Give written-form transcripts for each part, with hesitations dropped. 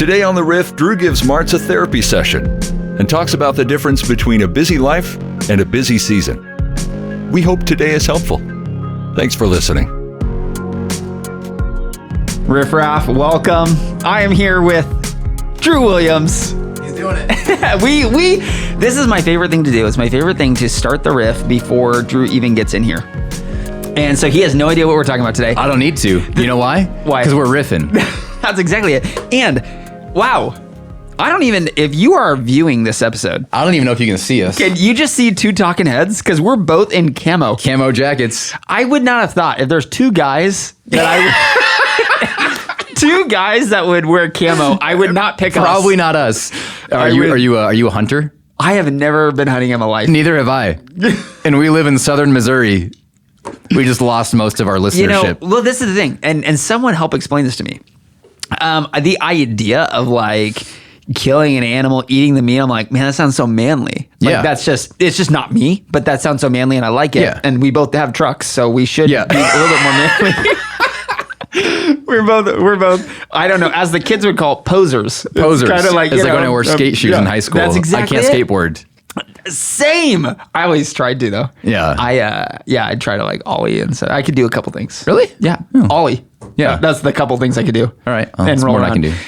Today on The Riff, Drew gives Martz a therapy session and talks about the difference between a busy life and a busy season. We hope today is helpful. Thanks for listening. Riff Raff, welcome. I am here with Drew Williams. He's doing it. This is my favorite thing to do. It's my favorite thing to start the riff before Drew even gets in here. And so he has no idea what we're talking about today. I don't need to. You know why? Why? Because we're riffing. That's exactly it. And wow, if you are viewing this episode, I don't even know if you can see us. can you just see two talking heads? Because we're both in camo. Camo jackets. I would not have thought if there's two guys that two guys that would wear camo, I would not pick us. Probably not us. Are you a hunter? I have never been hunting in my life. Neither have I. And we live in southern Missouri. We just lost most of our listenership. Well, this is the thing, and someone help explain this to me. The idea of like killing an animal, eating the meat, I'm like, man, that sounds so manly. Like it's just not me, but that sounds so manly and I like it. Yeah. And we both have trucks, so we should be a little bit more manly. We're both, I don't know, as the kids would call it, posers. Posers. Kind of like, it's like when I wore skate shoes in high school. That's exactly I can't skateboard. Same. I always tried to though. Yeah. I try to like ollie, and so I could do a couple things. Really? Yeah. Ollie. Yeah. That's the couple things I could do. All right. And that's roll more around. than I can do.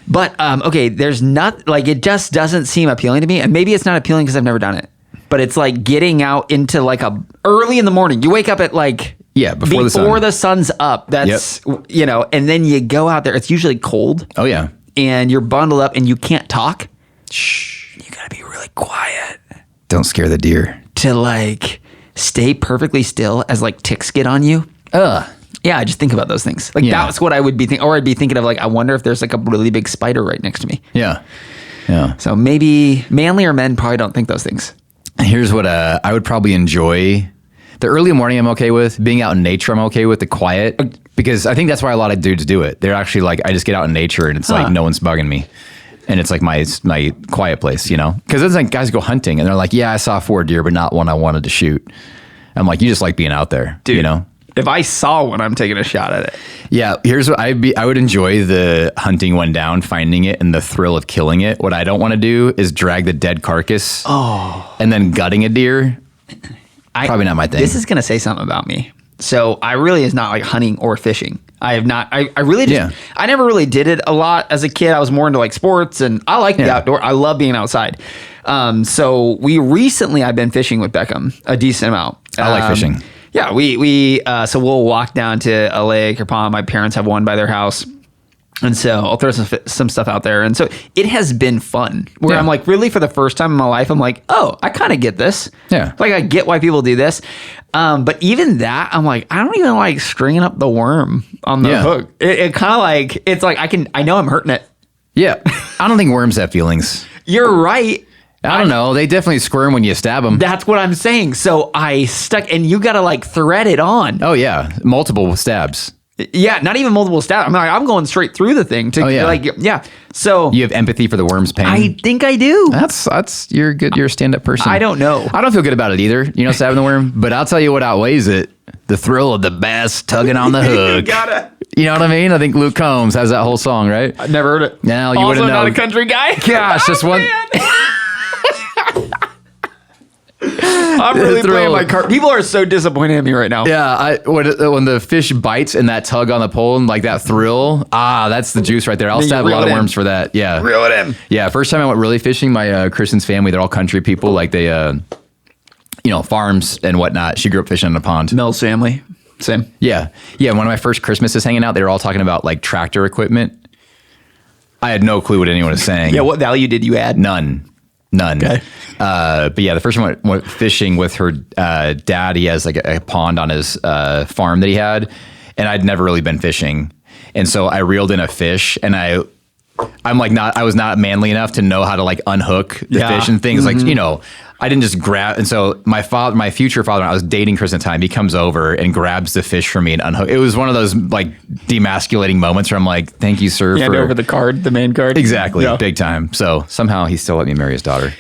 But okay, there's not like it just doesn't seem appealing to me, and maybe it's not appealing because I've never done it. But it's like getting out into like early in the morning. You wake up at like before the sun's up. That's and then you go out there. It's usually cold. Oh yeah. And you're bundled up and you can't talk. Shh. You gotta be really quiet. Don't scare the deer. To like stay perfectly still as like ticks get on you. Yeah, I just think about those things. Like that's what I would be thinking. Or I'd be thinking of like, I wonder if there's like a really big spider right next to me. Yeah. Yeah. So maybe manlier men probably don't think those things. Here's what I would probably enjoy. The early morning I'm okay with. Being out in nature I'm okay with. The quiet. Because I think that's why a lot of dudes do it. They're actually like, I just get out in nature and it's like no one's bugging me. And it's like my quiet place, you know? Because it's like guys go hunting and they're like, yeah, I saw 4 deer, but not one I wanted to shoot. I'm like, you just like being out there, dude, you know? If I saw one, I'm taking a shot at it. Yeah, here's what I would enjoy the hunting one down, finding it, and the thrill of killing it. What I don't want to do is drag the dead carcass and then gutting a deer. Probably not my thing. This is going to say something about me. So I really is not like hunting or fishing. I have not. I really just. I never really did it a lot as a kid. I was more into like sports, and I like the outdoor. I love being outside. So I've been fishing with Beckham a decent amount. I like fishing. Yeah, so we'll walk down to a lake or pond. My parents have one by their house. And so I'll throw some stuff out there. And so it has been fun where I'm like, really for the first time in my life, I'm like, oh, I kind of get this. Yeah. Like I get why people do this. But even that, I'm like, I don't even like stringing up the worm on the hook. It kind of like, it's like, I know I'm hurting it. Yeah. I don't think worms have feelings. You're right. I don't know. They definitely squirm when you stab them. That's what I'm saying. So I stuck, and you got to like thread it on. Oh yeah. Multiple stabs. Yeah, not even multiple stabs. I'm going straight through the thing to So you have empathy for the worm's pain. I think I do. That's you're good. You're a stand-up person. I don't know. I don't feel good about it either. You know, stabbing the worm. But I'll tell you what outweighs it: the thrill of the bass tugging on the hook. You know what I mean? I think Luke Combs has that whole song, right? I've never heard it. No, you wouldn't know. Also not a country guy. Gosh, just one. I'm really playing my card. People are so disappointed in me right now. Yeah, when the fish bites and that tug on the pole and like that thrill, that's the juice right there. I'll stab a lot of worms for that. Yeah, reel it in. Yeah, first time I went really fishing, my Kristen's family, they're all country people, like they, farms and whatnot. She grew up fishing in a pond. Mel's family, same. Yeah. One of my first Christmases hanging out, they were all talking about like tractor equipment. I had no clue what anyone was saying. Yeah, what value did you add? None. Okay. But yeah, the first time I went fishing with her dad, he has like a pond on his farm that he had, and I'd never really been fishing. And so I reeled in a fish, and I was not manly enough to know how to like unhook the fish and things. Like, I didn't just grab. And so my future father, I was dating Chris at the time, he comes over and grabs the fish for me and unhook. It was one of those like demasculating moments where I'm like, thank you, sir. Hand over the main card. Exactly. Yeah. Big time. So somehow he still let me marry his daughter.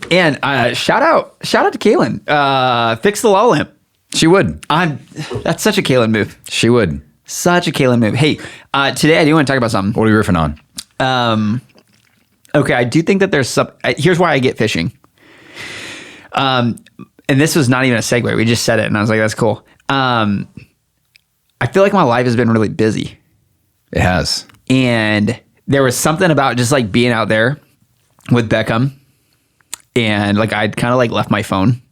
And shout out to Kaylin. Fix the law lamp. She would. That's such a Kaylin move. She would. Such a Kaylin move. Hey, today I do want to talk about something. What are we riffing on? Okay, I do think that there's some. Here's why I get fishing. And this was not even a segue. We just said it, and I was like, "That's cool." I feel like my life has been really busy. It has, and there was something about just like being out there with Beckham, and like I'd kind of like left my phone.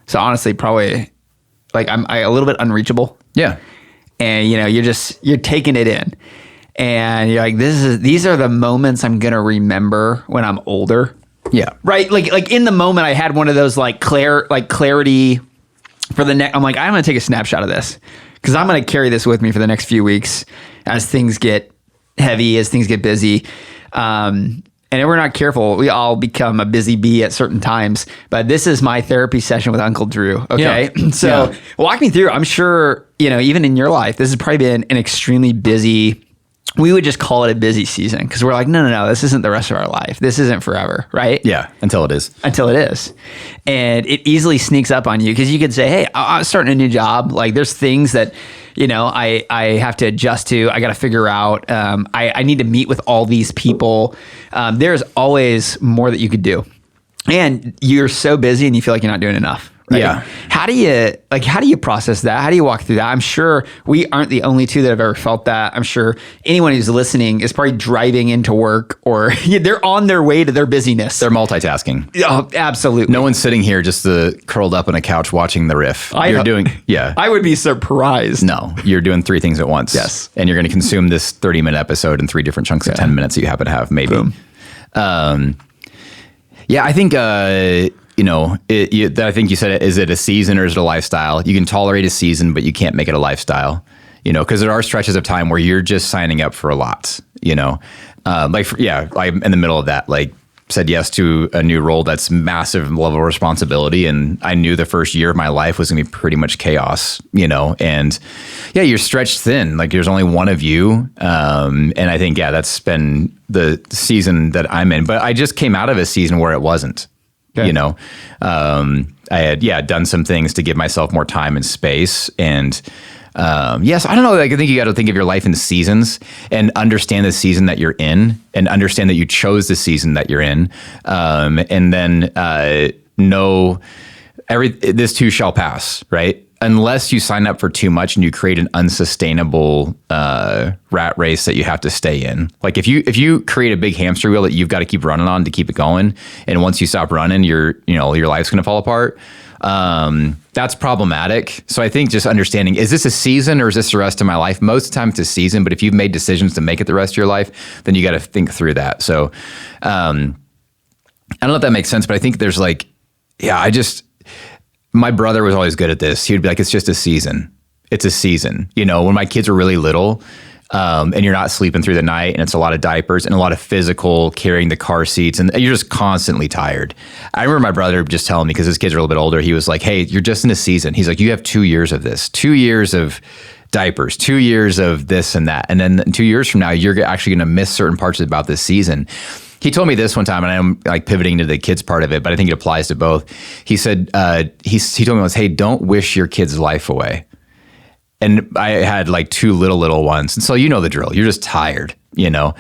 So honestly, probably like I'm a little bit unreachable. Yeah, and you're taking it in. And you're like, these are the moments I'm gonna remember when I'm older. Yeah. Right. Like in the moment, I had one of those clarity for the next. I'm like, I'm gonna take a snapshot of this because I'm gonna carry this with me for the next few weeks as things get heavy, as things get busy. And if we're not careful, we all become a busy bee at certain times. But this is my therapy session with Uncle Drew. Okay. Yeah. So walk me through. I'm sure even in your life, this has probably been an extremely busy. We would just call it a busy season because we're like, no, this isn't the rest of our life. This isn't forever, right? Yeah, until it is. Until it is. And it easily sneaks up on you because you could say, hey, I'm starting a new job. Like there's things that, I have to adjust to. I got to figure out. I need to meet with all these people. There's always more that you could do. And you're so busy and you feel like you're not doing enough. Right? Yeah. How do you process that? How do you walk through that? I'm sure we aren't the only two that have ever felt that. I'm sure anyone who's listening is probably driving into work or they're on their way to their busyness. They're multitasking. Oh, absolutely. No one's sitting here just curled up on a couch watching The Riff. I would be surprised. No, you're doing 3 things at once. Yes. And you're going to consume this 30-minute episode in 3 different chunks of 10 minutes that you happen to have, maybe. Boom. Yeah, I think, I think you said, is it a season or is it a lifestyle? You can tolerate a season, but you can't make it a lifestyle, because there are stretches of time where you're just signing up for a lot, I'm in the middle of that, like said yes to a new role that's massive level of responsibility. And I knew the first year of my life was going to be pretty much chaos, and yeah, you're stretched thin. Like there's only one of you. And I think, that's been the season that I'm in, but I just came out of a season where it wasn't. Okay. I had done some things to give myself more time and space. And yes, I don't know. Like, I think you got to think of your life in seasons and understand the season that you're in and understand that you chose the season that you're in. And then know this too shall pass, right? Unless you sign up for too much and you create an unsustainable rat race that you have to stay in. Like if you create a big hamster wheel that you've got to keep running on to keep it going, and once you stop running, your life's going to fall apart. That's problematic. So I think just understanding, is this a season or is this the rest of my life? Most of the time it's a season, but if you've made decisions to make it the rest of your life, then you got to think through that. So I don't know if that makes sense, but I think there's my brother was always good at this. He would be like, it's just a season. It's a season. When my kids were really little, and you're not sleeping through the night and it's a lot of diapers and a lot of physical carrying the car seats and you're just constantly tired. I remember my brother just telling me, because his kids are a little bit older, he was like, hey, you're just in a season. He's like, you have 2 years of this, 2 years of diapers, 2 years of this and that. And then 2 years from now, you're actually going to miss certain parts about this season. He told me this one time, and I'm like pivoting to the kids part of it, but I think it applies to both. He said, he told me once, hey, don't wish your kid's life away. And I had like 2 little ones. And so the drill, you're just tired, but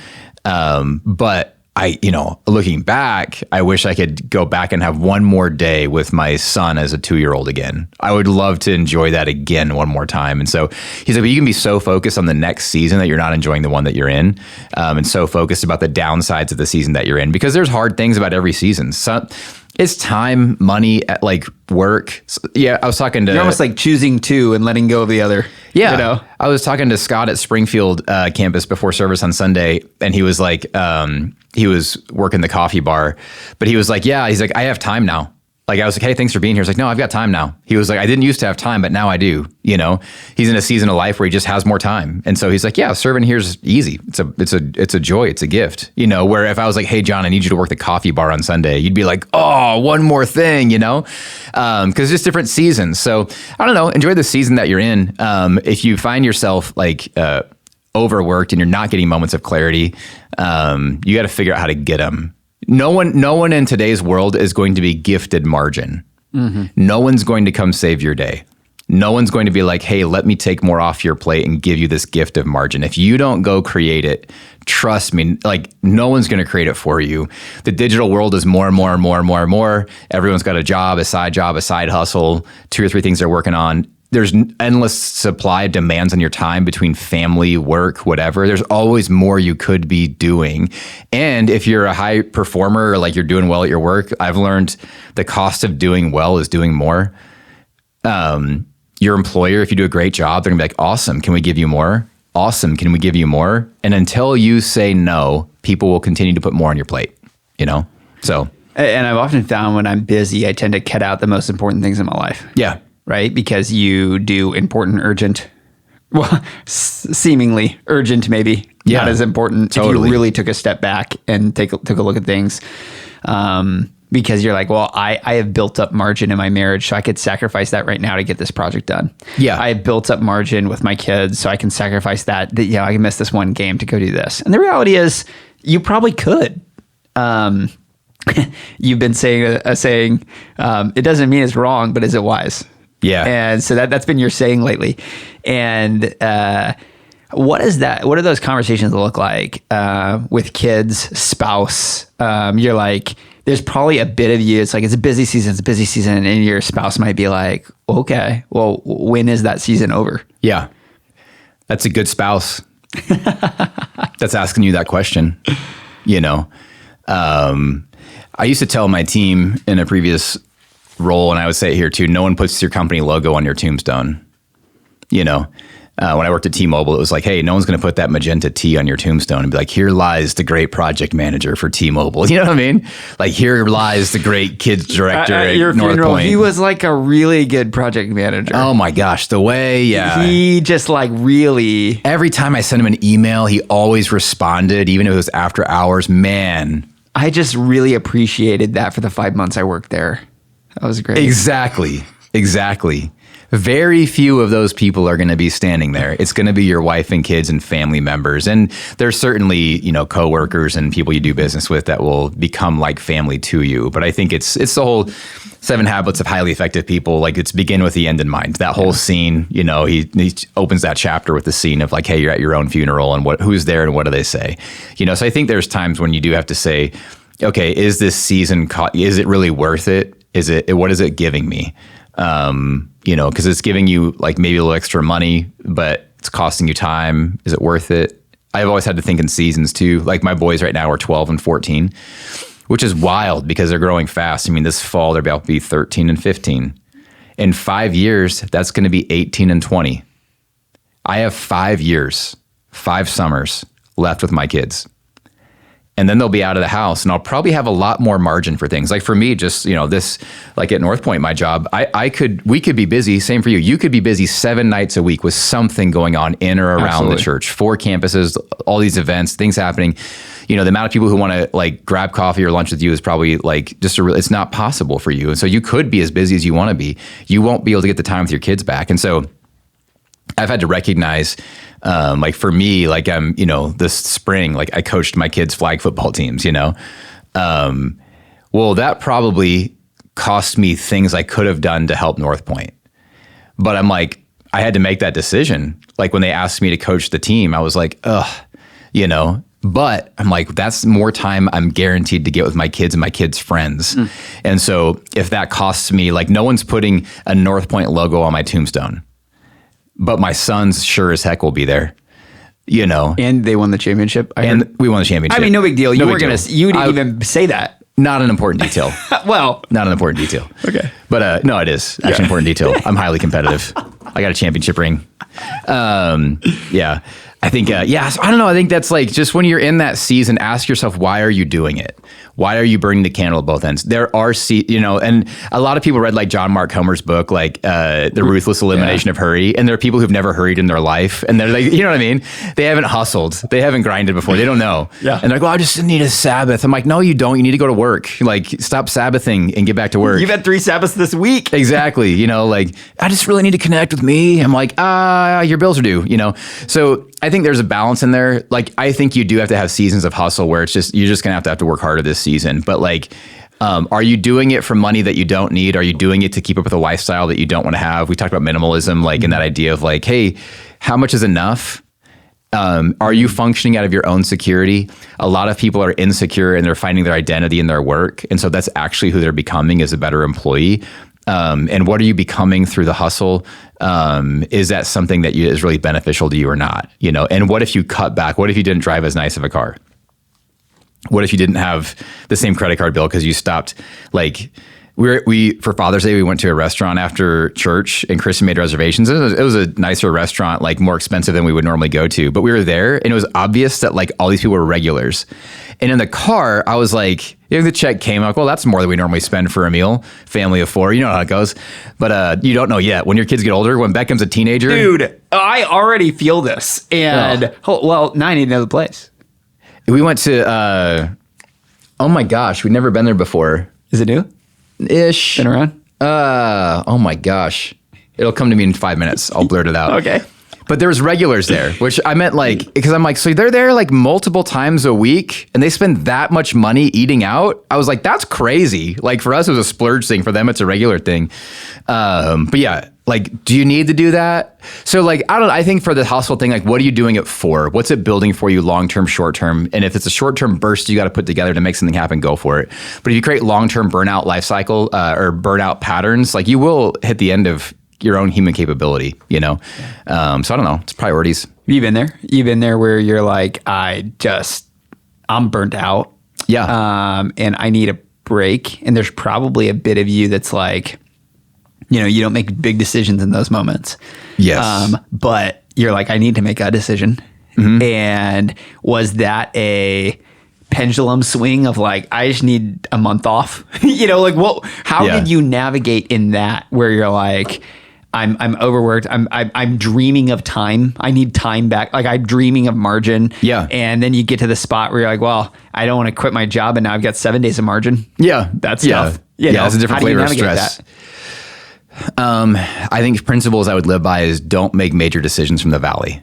looking back, I wish I could go back and have one more day with my son as a 2-year-old again. I would love to enjoy that again one more time. And so he's like, but you can be so focused on the next season that you're not enjoying the one that you're in, and so focused about the downsides of the season that you're in, because there's hard things about every season. So it's time, money, like work. So, I was talking to... You're almost like choosing two and letting go of the other. Yeah. I was talking to Scott at Springfield campus before service on Sunday, and he was like, he was working the coffee bar, but he was like, he's like, I have time now. Like, I was like, hey, thanks for being here. He's like, no, I've got time now. He was like, I didn't used to have time, but now I do. He's in a season of life where he just has more time. And so he's like, yeah, serving here's easy. It's a joy. It's a gift, where if I was like, hey, John, I need you to work the coffee bar on Sunday, you'd be like, oh, one more thing, because just different seasons. So I don't know, enjoy the season that you're in. If you find yourself like, overworked and you're not getting moments of clarity, you got to figure out how to get them. No one in today's world is going to be gifted margin. Mm-hmm. No one's going to come save your day. No one's going to be like, hey, let me take more off your plate and give you this gift of margin. If you don't go create it, trust me, like no one's going to create it for you. The digital world is more and more and more and more and more. Everyone's got a job, a side hustle, 2 or 3 things they're working on. There's endless supply of demands on your time between family, work, whatever. There's always more you could be doing. And if you're a high performer, or like you're doing well at your work, I've learned the cost of doing well is doing more. Your employer, if you do a great job, they're gonna be like, awesome, can we give you more? Awesome, can we give you more? And until you say no, people will continue to put more on your plate, you know? So. And I've often found when I'm busy, I tend to cut out the most important things in my life. Yeah. Right? Because you do important, urgent, well, seemingly urgent, maybe not as important. Totally. If you really took a step back and took a look at things. Because you're like, well, I have built up margin in my marriage, so I could sacrifice that right now to get this project done. Yeah. I have built up margin with my kids, so I can sacrifice that. You know, I can miss this one game to go do this. And the reality is, you probably could. You've been saying a saying, it doesn't mean it's wrong, but is it wise? Yeah. And so that's been your saying lately. And what is that? What do those conversations look like with kids, spouse? You're like, there's probably a bit of you. It's like, it's a busy season. And your spouse might be like, okay, well, when is that season over? Yeah. That's a good spouse. That's asking you that question, you know? I used to tell my team in a previous role, and I would say it here too, no one puts your company logo on your tombstone. You know, when I worked at T-Mobile, it was like, hey, no one's going to put that magenta T on your tombstone and be like, here lies the great project manager for T-Mobile. You know what I mean? Like, here lies the great kids director at your North funeral, Point. he was like a really good project manager. Oh my gosh, the way, yeah. He just like really... Every time I sent him an email, he always responded, even if it was after hours. Man. I just really appreciated that for the 5 months I worked there. That was great. Exactly. Very few of those people are going to be standing there. It's going to be your wife and kids and family members. And there's certainly, you know, coworkers and people you do business with that will become like family to you. But I think it's the whole 7 Habits of Highly Effective People. Like, it's begin with the end in mind. That whole scene, you know, he opens that chapter with the scene of like, hey, you're at your own funeral and who's there and what do they say? You know, so I think there's times when you do have to say, okay, is this season, is it really worth it? What is it giving me? You know, because it's giving you like maybe a little extra money, but it's costing you time. Is it worth it? I've always had to think in seasons too. Like, my boys right now are 12 and 14, which is wild because they're growing fast. I mean, this fall they're about to be 13 and 15. In 5 years, that's going to be 18 and 20. I have 5 years, 5 summers left with my kids. And then they'll be out of the house, and I'll probably have a lot more margin for things. Like for me, just, you know, this, like at North Point, my job, we could be busy. Same for you. You could be busy 7 nights a week with something going on in or around Absolutely. the church, 4 campuses, all these events, things happening. You know, the amount of people who want to like grab coffee or lunch with you is probably like it's not possible for you. And so you could be as busy as you want to be. You won't be able to get the time with your kids back. And so I've had to recognize, like for me, like I'm, you know, this spring, like I coached my kids' flag football teams, you know. Well, that probably cost me things I could have done to help North Point. But I'm like, I had to make that decision. Like when they asked me to coach the team, I was like, ugh, you know. But I'm like, that's more time I'm guaranteed to get with my kids and my kids' friends. And so if that costs me, like no one's putting a North Point logo on my tombstone. But my sons sure as heck will be there, you know. And they won the championship. We won the championship. I mean, no big deal. You didn't even say that. Not an important detail. Well, not an important detail. Okay. But no, it is actually an important detail. I'm highly competitive. I got a championship ring. Yeah. I think, so I don't know. I think that's like, just when you're in that season, ask yourself, why are you doing it? Why are you burning the candle at both ends? There are, you know, and a lot of people read like John Mark Comer's book, like The Ruthless Elimination of Hurry. And there are people who've never hurried in their life. And they're like, you know what I mean? They haven't hustled. They haven't grinded before. They don't know. Yeah. And they're like, well, I just need a Sabbath. I'm like, no, you don't. You need to go to work. Like, stop Sabbathing and get back to work. You've had 3 Sabbaths this week. Exactly. You know, like, I just really need to connect with me. I'm like, your bills are due, you know? So I think there's a balance in there. Like, I think you do have to have seasons of hustle where it's just, you're just going to have to work harder this season. But like, Are you doing it for money that you don't need? Are you doing it to keep up with a lifestyle that you don't want to have? We talked about minimalism, like in that idea of like, hey, how much is enough? Are you functioning out of your own security? A lot of people are insecure and they're finding their identity in their work. And so that's actually who they're becoming as a better employee. And what are you becoming through the hustle? Is that something that is really beneficial to you or not? You know, and what if you cut back? What if you didn't drive as nice of a car? What if you didn't have the same credit card bill because you stopped? Like we for Father's Day, we went to a restaurant after church and Kristen made reservations. It was a nicer restaurant, like more expensive than we would normally go to. But we were there and it was obvious that like all these people were regulars. And in the car, I was like, the check came out. Well, that's more than we normally spend for a meal. Family of 4, you know how it goes. But you don't know yet. When your kids get older, when Beckham's a teenager. Dude, I already feel this. And well, now I need to know the place. We went to, oh my gosh, we'd never been there before. Is it new? Ish. Been around? Oh my gosh. It'll come to me in 5 minutes. I'll blurt it out. Okay. But there was regulars there, which I meant like, because I'm like, so they're there like multiple times a week and they spend that much money eating out. I was like, that's crazy. Like for us, it was a splurge thing. For them, it's a regular thing. But yeah, like, do you need to do that? So like, I think for the hustle thing, like, what are you doing it for? What's it building for you long-term, short-term? And if it's a short-term burst you got to put together to make something happen, go for it. But if you create long-term burnout life cycle or burnout patterns, like you will hit the end of your own human capability, you know? So I don't know. It's priorities. You've been there? You've been there where you're like, I'm burnt out. Yeah. And I need a break. And there's probably a bit of you that's like, you know, you don't make big decisions in those moments. Yes. But you're like, I need to make a decision. Mm-hmm. And was that a pendulum swing of like, I just need a month off? You know, like how did you navigate in that where you're like, I'm overworked. I'm dreaming of time. I need time back. Like I'm dreaming of margin. Yeah. And then you get to the spot where you're like, well, I don't want to quit my job and now I've got 7 days of margin. Yeah. That's tough. You know, it's a different flavor of stress. I think principles I would live by is don't make major decisions from the valley.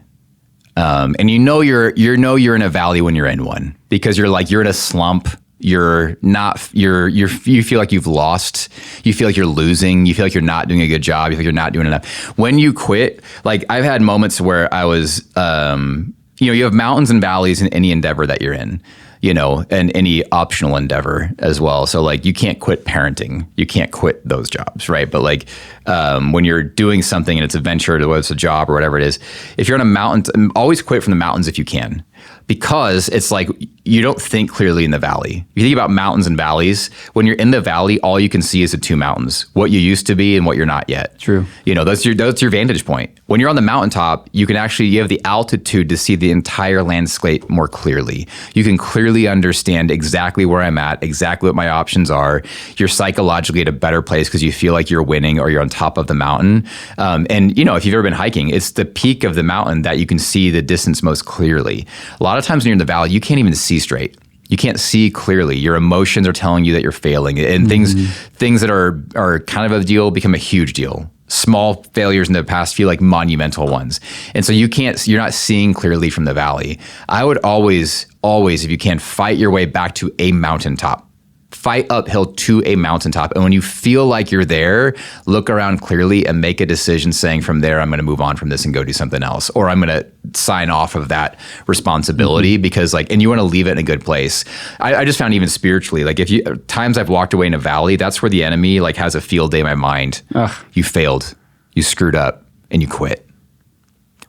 And you know you're in a valley when you're in one because you're in a slump. You feel like you've lost. You feel like you're losing. You feel like you're not doing a good job. You feel like you're not doing enough. When you quit, like I've had moments where I was, you have mountains and valleys in any endeavor that you're in, you know, and any optional endeavor as well. So like you can't quit parenting. You can't quit those jobs, right? But like when you're doing something and it's a venture, whether it's a job or whatever it is, if you're on a mountain, always quit from the mountains if you can. Because it's like you don't think clearly in the valley. If you think about mountains and valleys, when you're in the valley, all you can see is the two mountains, what you used to be and what you're not yet. True. You know, that's your vantage point. When you're on the mountaintop, you have the altitude to see the entire landscape more clearly. You can clearly understand exactly where I'm at, exactly what my options are. You're psychologically at a better place because you feel like you're winning or you're on top of the mountain. And you know, if you've ever been hiking, it's the peak of the mountain that you can see the distance most clearly. A lot of times when you're in the valley, you can't even see straight. You can't see clearly. Your emotions are telling you that you're failing, and things that are kind of a deal become a huge deal. Small failures in the past feel like monumental ones, and so you're not seeing clearly from the valley. I would always, if you can, fight your way back to a mountaintop. Fight uphill to a mountaintop. And when you feel like you're there, look around clearly and make a decision saying from there, I'm going to move on from this and go do something else. Or I'm going to sign off of that responsibility because and you want to leave it in a good place. I just found even spiritually, like times I've walked away in a valley, that's where the enemy like has a field day in my mind. Ugh. You failed, you screwed up and you quit.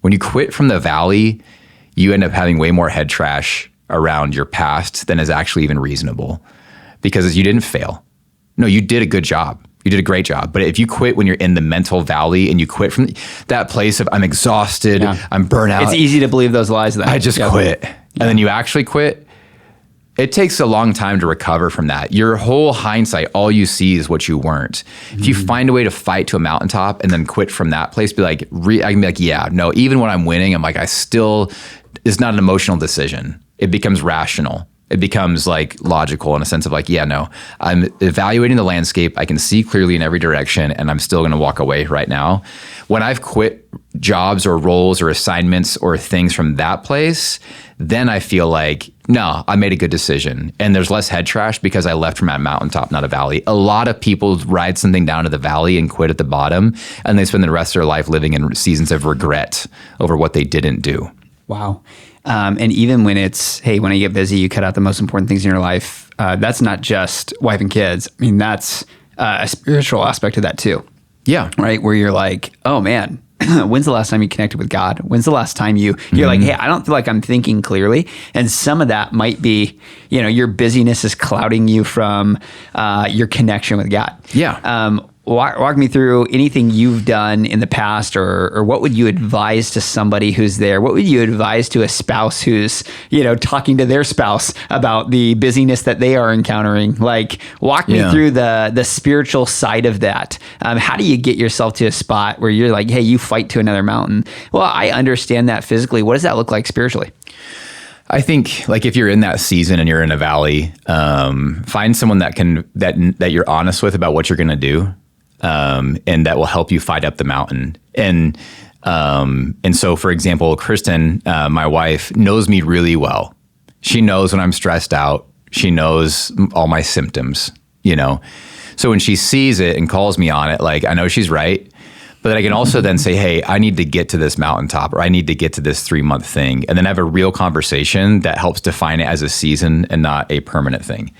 When you quit from the valley, you end up having way more head trash around your past than is actually even reasonable. Because you didn't fail. No, you did a good job. You did a great job. But if you quit when you're in the mental valley and you quit from that place of I'm exhausted, I'm burnt out. It's easy to believe those lies then. I just quit. Yeah. And then you actually quit. It takes a long time to recover from that. Your whole hindsight, all you see is what you weren't. Mm-hmm. If you find a way to fight to a mountaintop and then quit from that place, I can be like, even when I'm winning, I'm like, it's not an emotional decision. It becomes rational. It becomes like logical in a sense of like, yeah, no, I'm evaluating the landscape. I can see clearly in every direction, and I'm still going to walk away right now. When I've quit jobs or roles or assignments or things from that place, then I feel like, no, I made a good decision. And there's less head trash because I left from a mountaintop, not a valley. A lot of people ride something down to the valley and quit at the bottom, and they spend the rest of their life living in seasons of regret over what they didn't do. Wow. And even when it's, hey, when I get busy, you cut out the most important things in your life. That's not just wife and kids. I mean, that's a spiritual aspect of that too. Yeah. Right. Where you're like, oh man, when's the last time you connected with God? When's the last time you're like, hey, I don't feel like I'm thinking clearly. And some of that might be, your busyness is clouding you from your connection with God. Yeah. Walk me through anything you've done in the past, or what would you advise to somebody who's there? What would you advise to a spouse who's, talking to their spouse about the busyness that they are encountering? Like, walk me through the spiritual side of that. How do you get yourself to a spot where you're like, hey, you fight to another mountain? Well, I understand that physically. What does that look like spiritually? I think like if you're in that season and you're in a valley, find someone that you're honest with about what you're going to do. And that will help you fight up the mountain. And so, for example, Kristen, my wife, knows me really well. She knows when I'm stressed out. She knows all my symptoms, So when she sees it and calls me on it, like, I know she's right. But I can also then say, hey, I need to get to this mountaintop, or I need to get to this 3-month thing, and then have a real conversation that helps define it as a season and not a permanent thing.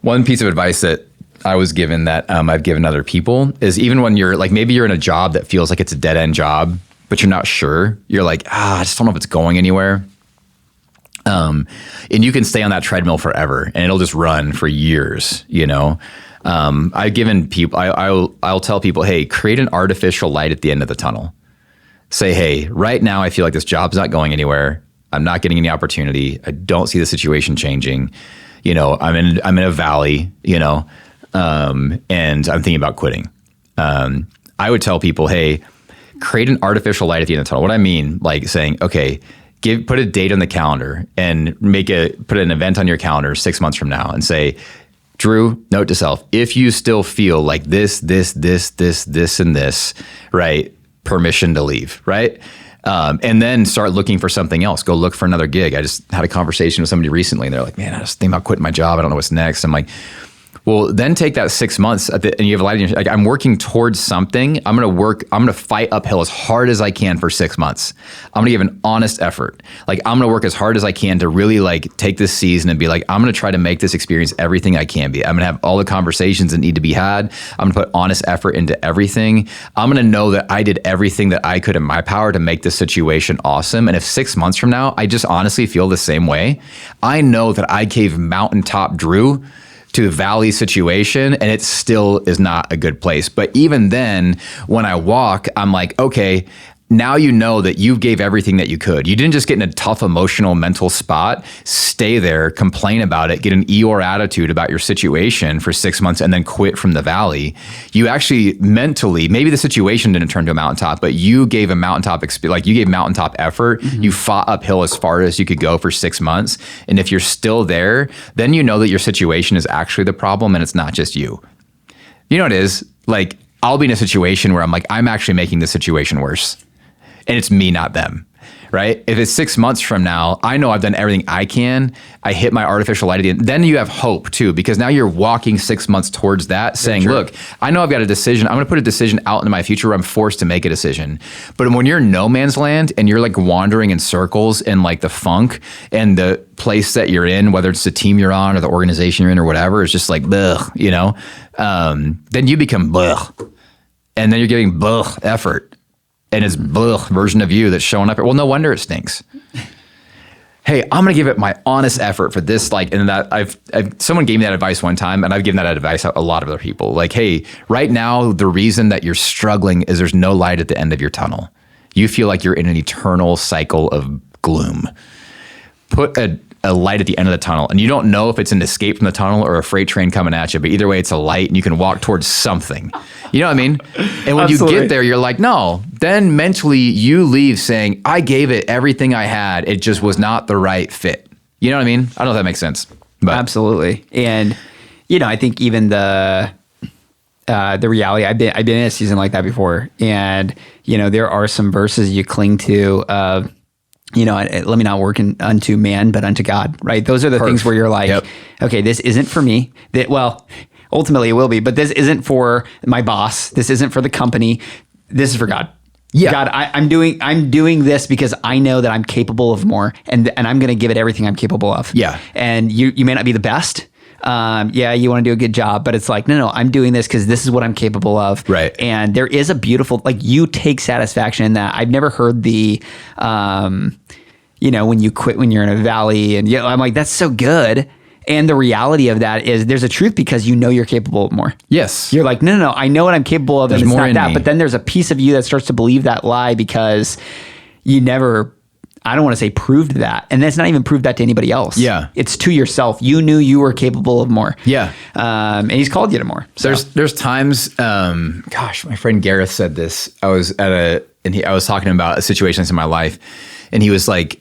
One piece of advice that I was given that I've given other people is, even when you're like, maybe you're in a job that feels like it's a dead end job, but you're not sure. You're like, I just don't know if it's going anywhere. And you can stay on that treadmill forever, and it'll just run for years. I've given people, I'll tell people, hey, create an artificial light at the end of the tunnel. Say, hey, right now I feel like this job's not going anywhere. I'm not getting any opportunity. I don't see the situation changing. I'm in a valley. And I'm thinking about quitting. I would tell people, hey, create an artificial light at the end of the tunnel. What I mean, like saying, okay, put a date on the calendar and put an event on your calendar 6 months from now and say, Drew, note to self, if you still feel like this, and this, right? Permission to leave, right? And then start looking for something else. Go look for another gig. I just had a conversation with somebody recently, and they're like, man, I just think about quitting my job. I don't know what's next. I'm like, well, then take that 6 months and you have a light in your, like, I'm working towards something. I'm going to fight uphill as hard as I can for 6 months. I'm going to give an honest effort. Like, I'm going to work as hard as I can to really like take this season and be like, I'm going to try to make this experience everything I can be. I'm going to have all the conversations that need to be had. I'm going to put honest effort into everything. I'm going to know that I did everything that I could in my power to make this situation awesome. And if 6 months from now, I just honestly feel the same way, I know that I gave mountaintop Drew to the valley situation, and it still is not a good place. But even then, when I walk, I'm like, okay, now you know that you gave everything that you could. You didn't just get in a tough emotional mental spot, stay there, complain about it, get an Eeyore attitude about your situation for 6 months, and then quit from the valley. You actually mentally, maybe the situation didn't turn to a mountaintop, but you gave a mountaintop experience, like you gave mountaintop effort. Mm-hmm. You fought uphill as far as you could go for 6 months. And if you're still there, then you know that your situation is actually the problem and it's not just you. You know what it is? Like, I'll be in a situation where I'm like, I'm actually making the situation worse. And it's me, not them, right? If it's 6 months from now, I know I've done everything I can. I hit my artificial light at the end. Then you have hope too, because now you're walking 6 months towards that, saying, look, I know I've got a decision. I'm going to put a decision out into my future where I'm forced to make a decision. But when you're in no man's land and you're like wandering in circles in like the funk and the place that you're in, whether it's the team you're on or the organization you're in or whatever, it's just like, bleh, then you become bleh. And then you're giving bleh effort. And it's blech version of you that's showing up. Well, no wonder it stinks. Hey, I'm going to give it my honest effort for this. Like, and that someone gave me that advice one time, and I've given that advice to a lot of other people. Like, hey, right now, the reason that you're struggling is there's no light at the end of your tunnel. You feel like you're in an eternal cycle of gloom. Put a light at the end of the tunnel, and you don't know if it's an escape from the tunnel or a freight train coming at you, but either way, it's a light and you can walk towards something. You know what I mean? And when Absolutely. You get there, you're like, no, then mentally you leave saying, I gave it everything I had. It just was not the right fit. You know what I mean? I don't know if that makes sense. But Absolutely. And, I think even the reality, I've been in a season like that before. And, there are some verses you cling to of, let me not work unto man, but unto God, right? Those are the things where you're like, okay, this isn't for me. Ultimately it will be, but this isn't for my boss. This isn't for the company. This is for God. Yeah. God, I'm doing this because I know that I'm capable of more, and I'm going to give it everything I'm capable of. Yeah. And you may not be the best. You want to do a good job, but it's like, no, I'm doing this because this is what I'm capable of. Right. And there is a beautiful, you take satisfaction in that. I've never heard the, when you quit when you're in a valley, and I'm like, that's so good. And the reality of that is there's a truth because you're capable of more. Yes. You're like, no, I know what I'm capable of, There's and it's more not in that. me. But then there's a piece of you that starts to believe that lie because you never, I don't want to say proved that. And that's not even proved that to anybody else. Yeah. It's to yourself. You knew you were capable of more. Yeah. And he's called you to more. So. There's times, my friend Gareth said this. I was I was talking about a situation in my life, and he was like,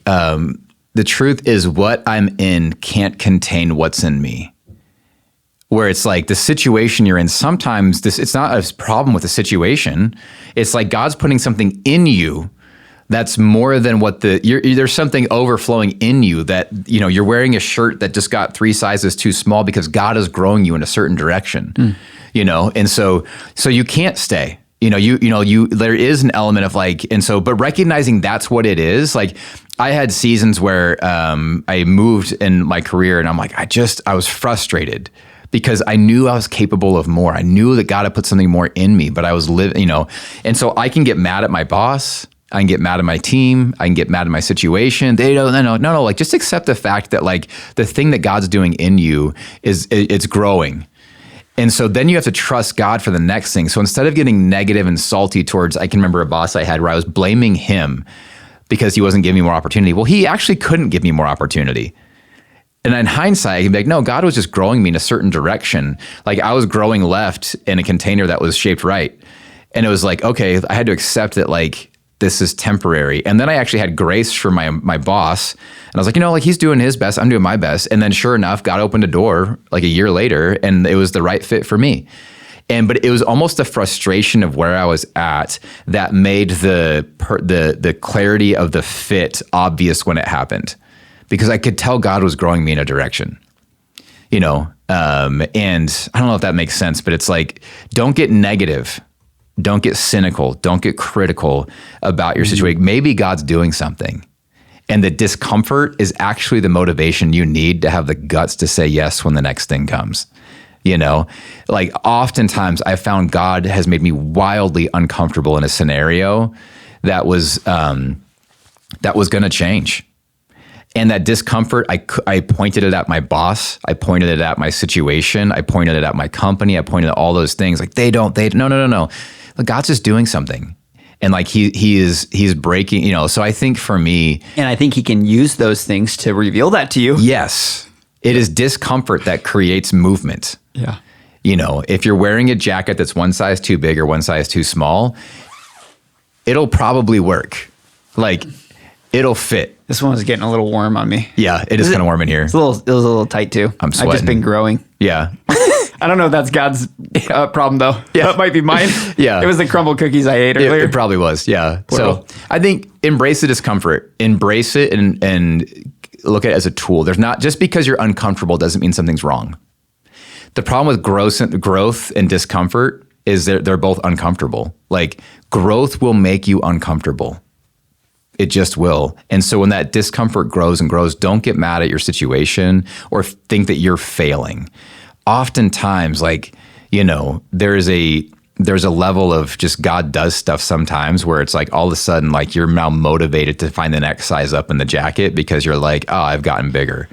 the truth is what I'm in can't contain what's in me. Where it's like the situation you're in, sometimes it's not a problem with the situation. It's like God's putting something in you that's more than what there's something overflowing in you that, you're wearing a shirt that just got 3 sizes too small because God is growing you in a certain direction, and so you can't stay. There is an element of but recognizing that's what it is. Like I had seasons where I moved in my career, and I'm like, I was frustrated because I knew I was capable of more. I knew that God had put something more in me, but I was living, and so I can get mad at my boss. I can get mad at my team. I can get mad at my situation. They don't, no, just accept the fact that the thing that God's doing in you it's growing. And so then you have to trust God for the next thing. So instead of getting negative and salty towards, I can remember a boss I had where I was blaming him because he wasn't giving me more opportunity. Well, he actually couldn't give me more opportunity. And in hindsight, I can be like, no, God was just growing me in a certain direction. Like I was growing left in a container that was shaped right. And it was like, okay, I had to accept that this is temporary. And then I actually had grace for my boss. And I was like, he's doing his best. I'm doing my best. And then sure enough, God opened a door a year later, and it was the right fit for me. But it was almost the frustration of where I was at that made the clarity of the fit obvious when it happened, because I could tell God was growing me in a direction, and I don't know if that makes sense, but it's like, don't get negative. Don't get cynical. Don't get critical about your situation. Maybe God's doing something, and the discomfort is actually the motivation you need to have the guts to say yes when the next thing comes. Oftentimes I found God has made me wildly uncomfortable in a scenario that was going to change. And that discomfort, I pointed it at my boss. I pointed it at my situation. I pointed it at my company. I pointed at all those things. No. God's just doing something. And he's breaking, so I think for me. And I think he can use those things to reveal that to you. Yes. It is discomfort that creates movement. Yeah. If you're wearing a jacket that's one size too big or one size too small, it'll probably work. It'll fit. This one was getting a little warm on me. Yeah, it is kind of warm in here. It was a little tight too. I'm sweating. I've just been growing. Yeah. I don't know if that's God's problem though. Yeah, it might be mine. Yeah. It was the crumble cookies I ate earlier. It probably was. Yeah. Plural. So I think embrace the discomfort, embrace it, and look at it as a tool. There's not, just because you're uncomfortable doesn't mean something's wrong. The problem with growth and discomfort is they're both uncomfortable. Growth will make you uncomfortable. It just will. And so when that discomfort grows and grows, don't get mad at your situation or think that you're failing. Oftentimes, there's a level of just God does stuff sometimes where it's all of a sudden, you're now motivated to find the next size up in the jacket because you're like, oh, I've gotten bigger.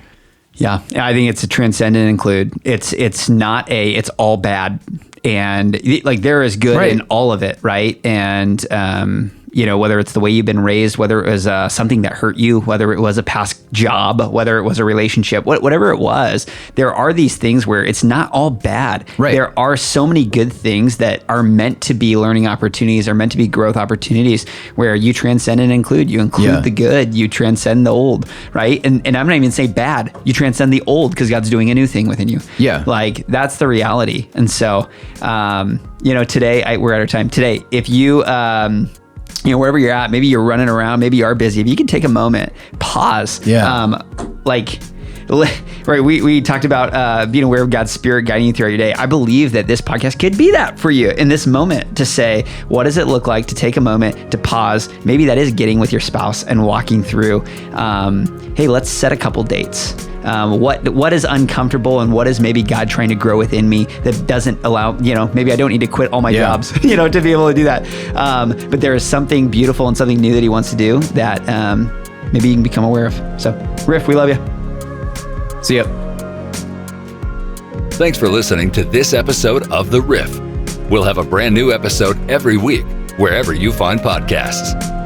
Yeah. I think it's a transcendent include. It's not it's all bad. And there is good in all of it. Right. And, whether it's the way you've been raised, whether it was something that hurt you, whether it was a past job, whether it was a relationship, whatever it was, there are these things where it's not all bad. Right. There are so many good things that are meant to be learning opportunities, are meant to be growth opportunities, where you transcend and include. You include the good, you transcend the old, right? And I'm not even saying bad. You transcend the old because God's doing a new thing within you. Yeah. Like, that's the reality. And so, today, we're at our time. Today, if you, wherever you're at, maybe you're running around, maybe you are busy. If you can take a moment, pause. Yeah. Right. We talked about being aware of God's Spirit guiding you throughout your day. I believe that this podcast could be that for you in this moment, to say, what does it look like to take a moment to pause? Maybe that is getting with your spouse and walking through, hey, let's set a couple dates. What is uncomfortable, and what is maybe God trying to grow within me that doesn't allow, maybe I don't need to quit all my jobs, to be able to do that. But there is something beautiful and something new that he wants to do that maybe you can become aware of. So, Riff, we love you. See ya. Thanks for listening to this episode of The Riff. We'll have a brand new episode every week, wherever you find podcasts.